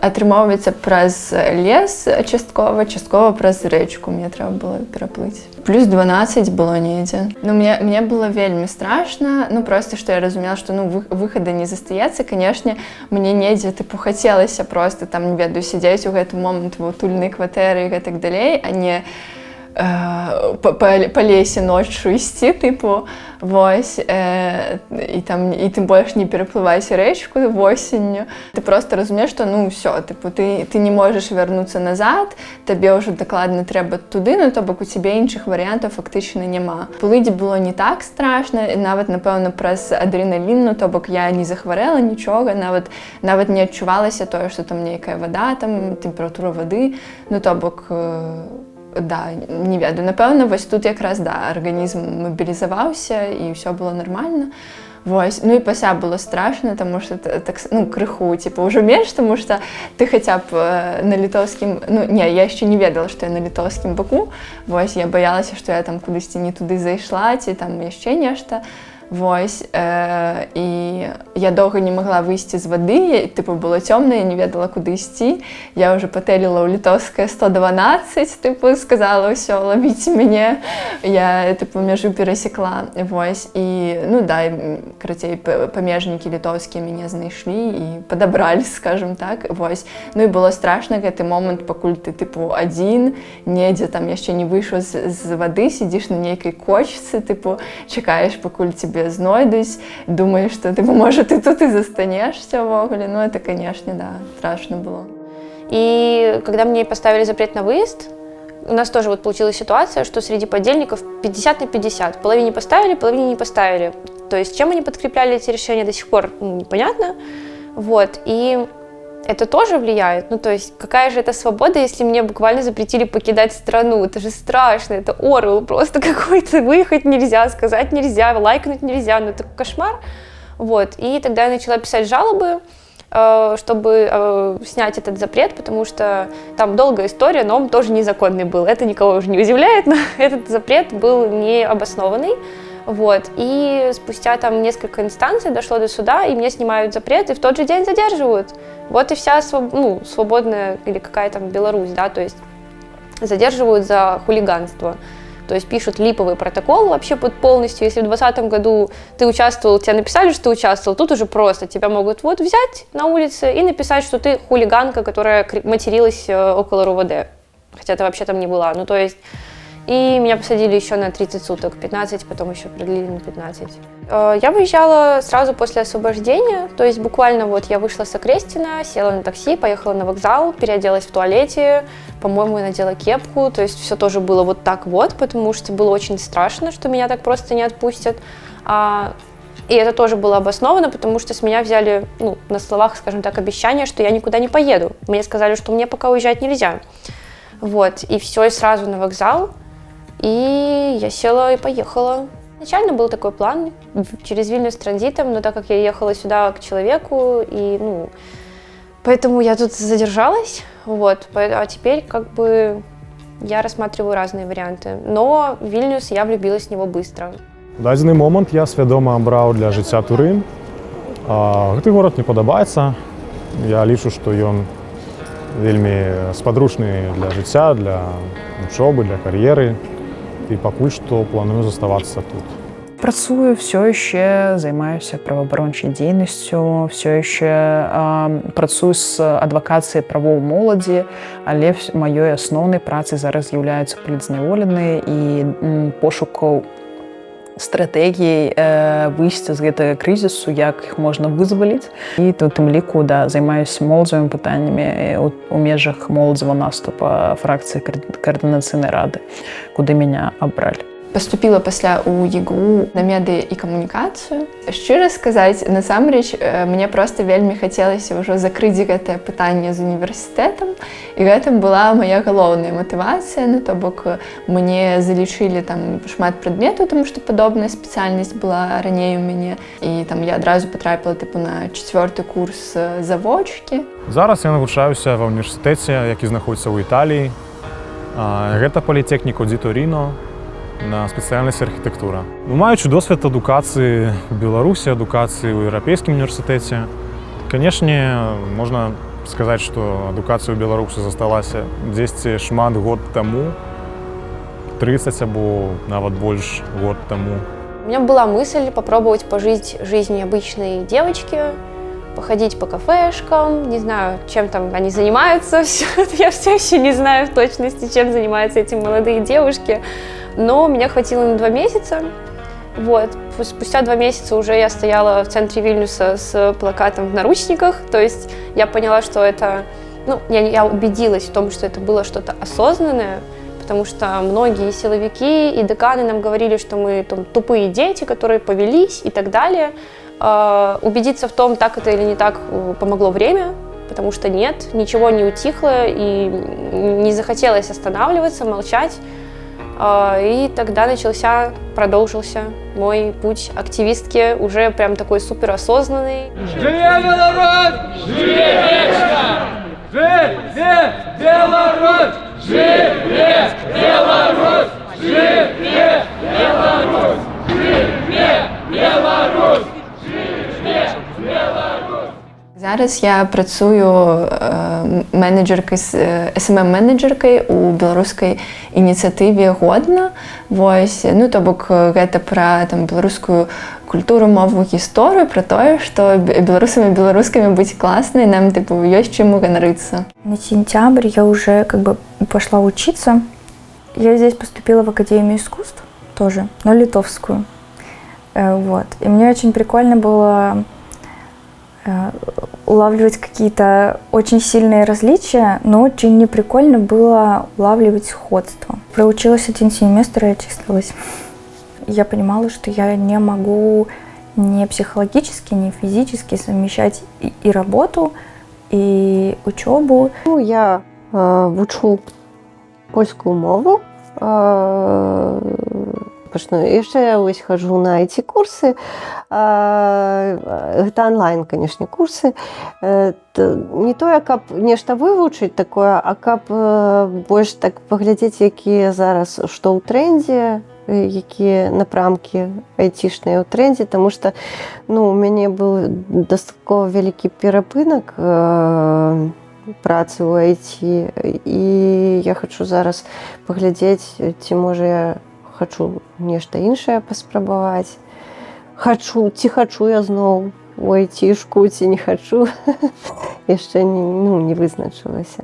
атрымоўваецца праз лес часткова праз рэчку мне трэба было пераплыць. Плюс 12 было недзе. Ну, мне было вельмі страшна, ну, просто, што я разумела, што, ну, выхада не застаецца. Канешне, мне недзе, тыпу, хацелася просто, там, не ведаю, сядзець у гэты момант ва утульнай кватэры і гэтак далей, а не па лесе ноччу ісці, тыпу, вось, і тым больш не пераплываць рэчку восенню. Ты просто разумееш, што, ну, ўсё, тыпу, ты не можаш вярнуцца назад, табе ўжо дакладна трэба туды, ну, то бок у цябе іншых варыянтаў фактычна няма. Плыць было не так страшна, нават, напэўна, праз адреналін, ну, то бок я не захварэла нічога, нават не адчувалася тое, што там нейкая вада, там тэмпература вады, ну, то бок да, не ведаю. Напэўна, вось тут якраз, да, арганізм мабілізаваўся, і ўсё было нармальна. Вось. Ну і пасля было страшна, таму што, так, ну, крыху, типа, ўжо менш, таму што ты хаця б на літоўскім, ну, не, я яшчэ не ведала, што я на літоўскім баку. Вось, я баялася, што я там кудысьці не туды зайшла, ці там яшчэ нешта. Вось, і я доўга не магла выйсці з вады, тыпу, было цёмна, я не ведала, куды ісці. Я ўжо патэліла ў літоўскае 112, тыпу, сказала, ўсё, лавіце мяне. Я, тыпу, мяжу перасекла. Вось, і, ну, да, карацей, памежнікі літоўскія мяне знайшлі і падабралі, скажем так. Вось, ну і было страшна гэты момант, пакуль ты, тыпу, адзін, недзе там яшчэ не выйшаў з вады, сидзіш на нейкай кочцы, тыпу, чакаеш, пакуль тебе знойдусь, думаешь, что ты, может, и тут и застанешься ввогуле. Ну, это, конечно, да, страшно было. И когда мне поставили запрет на выезд, у нас тоже вот получилась ситуация, что среди подельников 50 на 50. Половине поставили, половине не поставили. То есть чем они подкрепляли эти решения, до сих пор непонятно. Вот. И это тоже влияет. Ну, то есть, какая же это свобода, если мне буквально запретили покидать страну? Это же страшно, это Орвелл просто какой-то. Выехать нельзя, сказать нельзя, лайкнуть нельзя, ну, это кошмар. Вот, и тогда я начала писать жалобы, чтобы снять этот запрет, потому что там долгая история, но он тоже незаконный был. Это никого уже не удивляет, но этот запрет был необоснованный. Вот. И спустя там несколько инстанций дошло до суда, и мне снимают запрет, и в тот же день задерживают. Вот и вся свободная, или какая там Беларусь, да, то есть задерживают за хулиганство. То есть пишут липовый протокол вообще полностью. Если в 2020 году ты участвовал, тебе написали, что ты участвовал, тут уже просто тебя могут вот взять на улице и написать, что ты хулиганка, которая материлась около РУВД. Хотя ты вообще там не была. Ну, то есть... И меня посадили еще на 30 суток, 15, потом еще продлили на 15. Я выезжала сразу после освобождения, то есть буквально вот я вышла с Окрестина, села на такси, поехала на вокзал, переоделась в туалете, по-моему, я надела кепку, то есть все тоже было вот так вот, потому что было очень страшно, что меня так просто не отпустят. И это тоже было обосновано, потому что с меня взяли, ну, на словах, скажем так, обещание, что я никуда не поеду. Мне сказали, что мне пока уезжать нельзя. Вот, и все, и сразу на вокзал. И я села и поехала. Изначально был такой план через Вильнюс транзитом, но так как я ехала сюда к человеку, и, ну, поэтому я тут задержалась, вот, а теперь как бы я рассматриваю разные варианты. Но в Вильнюс я влюбилась в него быстро. У дадзены момант я свядома абраў для жыцця Турын. Гэты горад мне падабаецца. Я лічу, што ён вельмі спадручны для жыцця, для вучобы, для кар'еры. І пакуль што планую заставацца тут. Працую все еще, займаюся праваабарончай дзейнасцю, все еще працую з адвакацыяй правоў моладзі, але маёй асноўнай працай зараз з'яўляюцца палітзняволеныя і пошукаў стратэгій выйсця з гэтага крызісу, як іх можна вызваліць. І у тым ліку, да, займаюся моладзевымі пытаннямі у межах моладзевага наступа фракцыі каардынацыйнай рады, куды мяне абралі. Поступила пасля ў ЕГУ на медыа і камунікацыю. Шчыра сказаць, насамрэч, мне проста вельмі хацелася ўжо закрыць гэтае пытанне з універсітэтам, і гэтым была мая галоўная матывацыя, ну, то бок мне залічылі там шмат прадметаў, таму што падобная спецыяльнасць была раней у мяне, і там я адразу патрапіла тыпу на 4-й курс завочкі. Зараз я навучаюся ва ўніверсітэце, які знаходзіцца ў Італіі. Гэта політэхніка ді Торіно на спецыяльнасць архітэктура. Маючы досвед адукацыі ў Беларусі, адукацыі ў еўрапейскім універсітэце, канешне, можна сказаць, што адукацыя ў Беларусі засталася дзесьці шмат год таму, 30 або нават больш год таму. У меня была мысль попробовать пожить жизнью обычной девочки, походить по кафешкам, не знаю, чем там они занимаются, я все еще не знаю в точности, чем занимаются эти молодые девушки. Но меня хватило на 2 месяца. Вот. Спустя 2 месяца уже я стояла в центре Вильнюса с плакатом в наручниках. То есть я поняла, что это... Ну, я убедилась в том, что это было что-то осознанное, потому что многие силовики и деканы нам говорили, что мы там тупые дети, которые повелись и так далее. Убедиться в том, так это или не так, помогло время, потому что нет, ничего не утихло и не захотелось останавливаться, молчать. И тогда продолжился мой путь активистки, уже прям такой суперосознанный. Живе Беларусь! Живе вечно! Живе Беларусь! Живе Беларусь! Живе Беларусь! Живе Беларусь! Живе Беларусь! Зараз я працую менеджеркай, SMM-менеджеркай у беларускай ініцыятыве «Годна». Вось, ну, то бок гэта пра там беларускую культуру, мову, гісторыю, пра тое, што беларусам і беларускамі быць класнай, нам тыпу ёсць чым ганарыцца. На сентябрь я уже как бы пошла учиться. Я здесь поступила в Академию искусств тоже, но литовскую. Вот. И мне очень прикольно было улавливать какие-то очень сильные различия, но очень неприкольно было улавливать сходство. Проучилась 1 семестр и отчислилась. Я понимала, что я не могу ни психологически, ни физически совмещать и работу, и учебу. Ну, я вучу польскую мову. Яшчэ я вось хожу на IT-курсы. Гэта онлайн, конечно, курсы. Не тое, каб нешта вывучыць такое, а каб больш так паглядзець, якія зараз што ў трендзе, якія напрамкі айцішныя ў трендзе, таму што у мяне быў дастаткова вялікі перапынак працы ў IT, і я хачу зараз паглядзець, ці можа я хачу нешта іншае паспрабаваць. Хачу я зноў у IT-шку, ці не хачу. Яшчэ не вызначылася.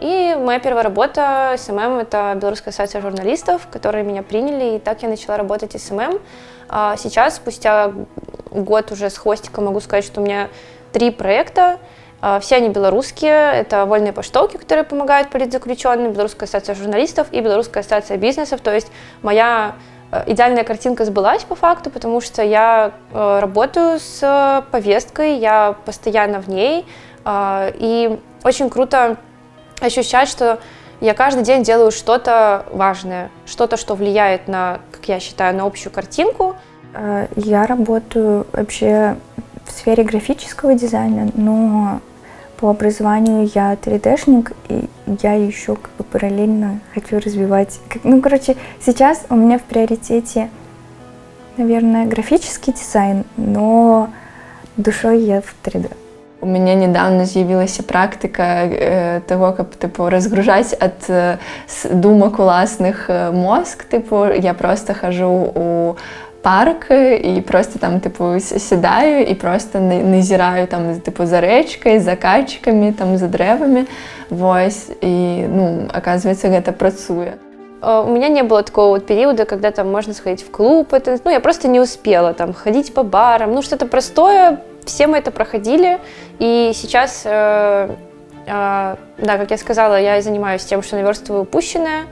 И моя первая работа СММ – это Белорусская ассоциация журналистов, которые меня приняли, и так я начала работать СММ. Сейчас, спустя год уже с хвостиком, могу сказать, что у меня 3 проекта. Все они белорусские. Это вольные поштовки, которые помогают политзаключенным, Белорусская ассоциация журналистов и Белорусская ассоциация бизнесов. То есть моя идеальная картинка сбылась по факту, потому что я работаю с повесткой, я постоянно в ней. И очень круто ощущать, что я каждый день делаю что-то важное, что-то, что влияет на, как я считаю, на общую картинку. Я работаю вообще в сфере графического дизайна, но по образованию я 3D-шник, и я еще параллельно хочу развивать. Сейчас у меня в приоритете, наверное, графический дизайн, но душой я в 3D. У мяне недавно з'явілася практыка того, каб разгружаць ад думак уласных мозг. Я просто хожу у парк і просто там сідаю і просто назіраю за рэчкай, за качкамі, за дрэвамі. Вось, і оказывается, гэта працуе. У меня не было такого периода, когда там можно сходить в клуб. Я просто не успела ходить по барам, что-то простое. Все мы это проходили, и сейчас, как я сказала, я занимаюсь тем, что наверстываю упущенное.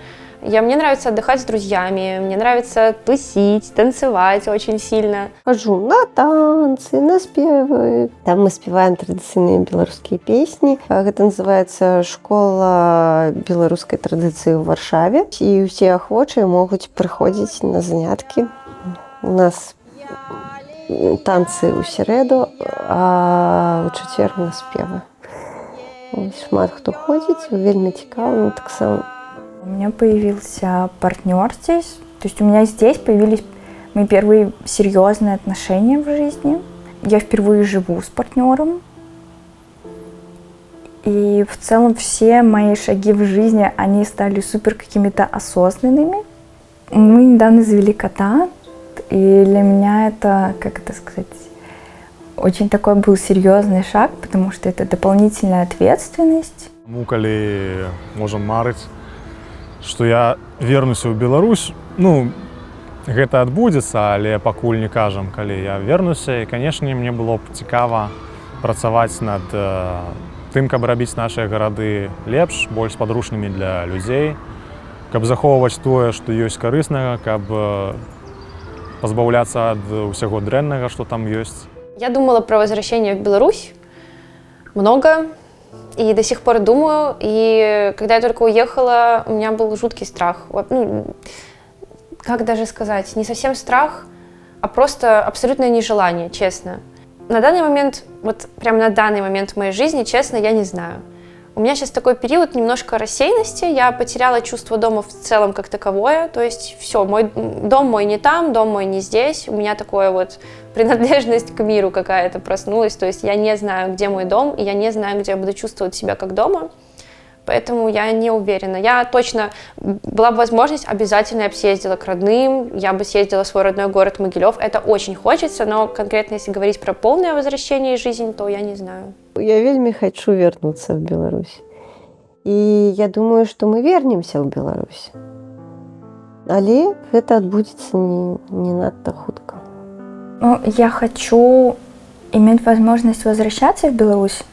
Мне нравится отдыхать с друзьями, мне нравится тусить, танцевать очень сильно. Хожу на танцы, на спевы. Там мы спеваем традиционные белорусские песни. Это называется «Школа белорусской традиции в Варшаве». И все охочие могут приходить на занятки. У нас танцы ў середу, а ў чацвер на спевы. Шмат хто ходзіць, вельмі цікава, таксама. У меня появился партнер здесь, то есть у меня здесь появились мои первые серьезные отношения в жизни. Я впервые живу с партнером, и в целом все мои шаги в жизни, они стали супер какими-то осознанными. Мы недавно завели кота. И для меня это, очень такой был серьезный шаг, потому что это дополнительная ответственность. Калі можам марыць, што я вернуся ў Беларусь, гэта адбудзецца, але пакуль не кажам, калі я вернуся. І, канешне, мне было б цікава працаваць над тым, каб рабіць нашыя гарады лепш, больш падручнымі для людзей, каб захоўваць тое, што ёсць карыснага, каб позбавляться от всего дрянного, что там есть. Я думала про возвращение в Беларусь много, и до сих пор думаю. И когда я только уехала, у меня был жуткий страх. Как даже сказать, не совсем страх, а просто абсолютное нежелание, честно. На данный момент, прямо на данный момент в моей жизни, честно, я не знаю. У меня сейчас такой период немножко рассеянности, я потеряла чувство дома в целом как таковое, то есть все, дом мой не там, дом мой не здесь, у меня такая принадлежность к миру какая-то проснулась, то есть я не знаю, где мой дом, и я не знаю, где я буду чувствовать себя как дома, поэтому я не уверена. Я точно, была бы возможность, обязательно я бы съездила к родным, я бы съездила в свой родной город Могилев, это очень хочется, но конкретно если говорить про полное возвращение в жизнь, то я не знаю. Я вельмі хочу вернуться в Беларусь. И я думаю, что мы вернемся в Беларусь. Але это отбудется не надто хутко. Я хочу иметь возможность возвращаться в Беларусь.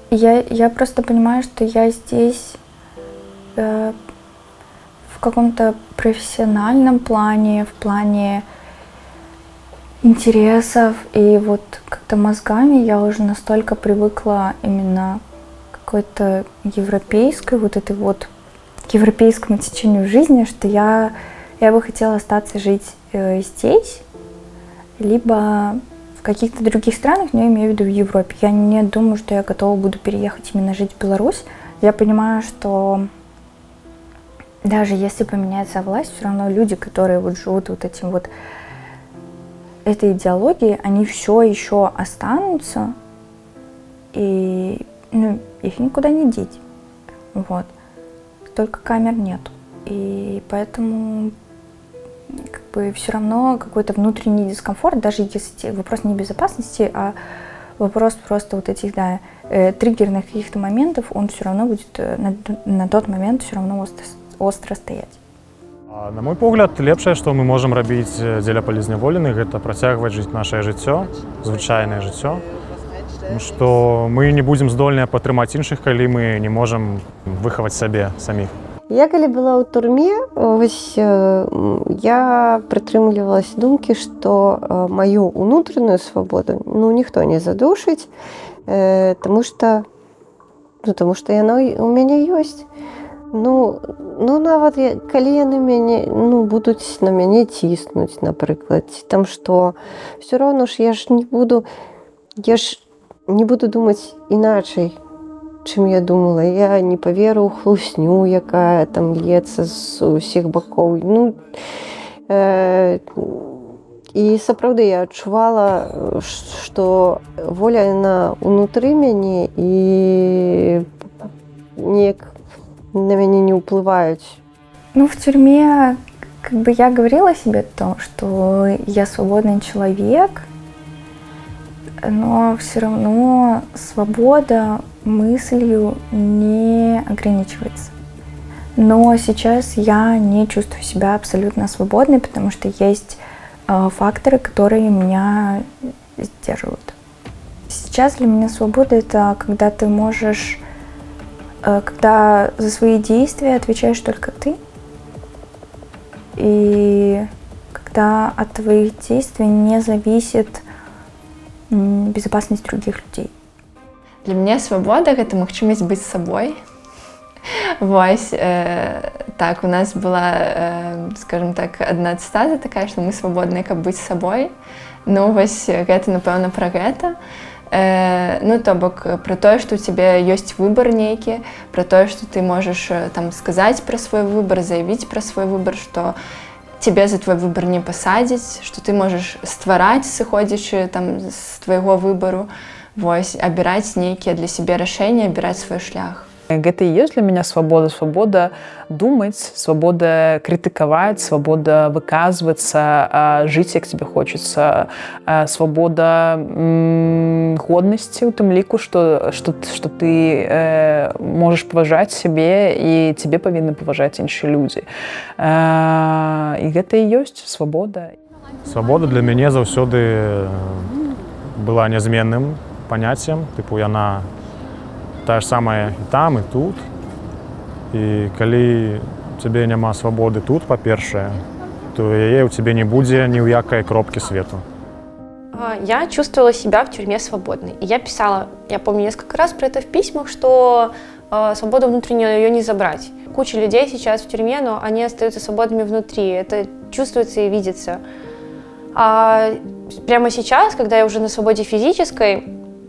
Я просто понимаю, что я здесь в каком-то профессиональном плане, в плане интересов, и как-то мозгами я уже настолько привыкла именно какой-то европейской, вот этой вот европейскому течению жизни, что я бы хотела остаться жить здесь, либо в каких-то других странах, но я имею в виду в Европе. Я не думаю, что я готова буду переехать именно жить в Беларусь. Я понимаю, что даже если поменяется власть, все равно люди, которые вот живут вот этим вот этой идеологией, они все еще останутся, и их никуда не деть. Вот. Только камер нету. И поэтому как бы все равно какой-то внутренний дискомфорт, даже если вопрос не безопасности, а вопрос просто вот этих, да, триггерных каких-то моментов, он все равно будет на тот момент все равно остро стоять. На мой погляд, лепшае, што мы можам рабіць дзеля палізняволеных, гэта працягваць жыць нашае жыццё, звычайнае жыццё, што мы не будзем здольныя падтрымаць іншых, калі мы не можам выхаваць сабе саміх. Я калі была ў турме, вось я прытрымлівалась думкі, што маю ўнутраную свабоду ніхто не задушыць, таму што яно у мяне ёсць. Нават калі яны мяне будуць на мяне ціснуць, напрыклад, там што ўсё роўно ж я ж не буду думаць іначай, чым я думала. Я не паверу ў хлусню, якая там льецца з усіх бакоў. І сапраўды я адчувала, што воля яна ўнутры мяне і неяк на меня не уплывают. В тюрьме как бы я говорила себе то, что я свободный человек, но все равно свобода мыслью не ограничивается. Но сейчас я не чувствую себя абсолютно свободной, потому что есть факторы, которые меня сдерживают. Сейчас для меня свобода — это когда ты можешь, когда за свои действия отвечаешь только ты, и когда от твоих действий не зависит безопасность других людей. Для мяне свабода — гэта магчымасць быць сабой. Вось, так, у нас была, скажем так, адна цытата такая, што мы свабодныя, каб быць сабой. Вось гэта, напэўна, пра гэта. То бок, про тое, што ў цябе ёсць выбар нейкі, про тое, што ты можаш там сказаць пра свой выбар, заявіць пра свой выбар, што цябе за твой выбар не пасадзяць, што ты можаш ствараць, сыходзячы там з твайго выбару, вось, абіраць нейкія для сябе рашэнні, абіраць свой шлях. Гэта и есть для меня свобода. Свобода думать, свобода критиковать, свобода выказываться, жить, как тебе хочется, свобода годности у тым ліку, что ты можешь поважать себе, и тебе повинны поважать іншыя людзі. И гэта и есть свобода. Свабода для мяне заўсёды была нязменным паняццем, тыпу яна тая ж самая і там, і тут. І калі у цябе няма свабоды тут, па-першае, то яе ў цябе не будзе ні ў якай кропкі свету. Я чувствовала себя в тюрьме свободной. И я писала, я помню несколько раз про это в письмах, что свободу внутреннюю ее не забрать. Куча людей сейчас в тюрьме, но они остаются свободными внутри. Это чувствуется и видится. А прямо сейчас, когда я уже на свободе физической,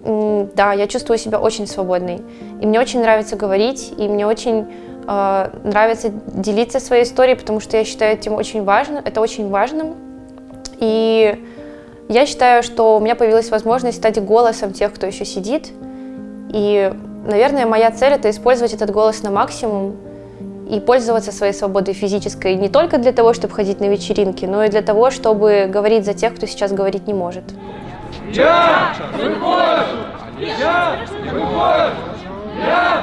да, я чувствую себя очень свободной. И мне очень нравится говорить, и мне очень нравится делиться своей историей, потому что я считаю это очень важным. И я считаю, что у меня появилась возможность стать голосом тех, кто еще сидит. И, наверное, моя цель — это использовать этот голос на максимум и пользоваться своей свободой физической не только для того, чтобы ходить на вечеринки, но и для того, чтобы говорить за тех, кто сейчас говорить не может. Я выхожу! Я выхожу! Я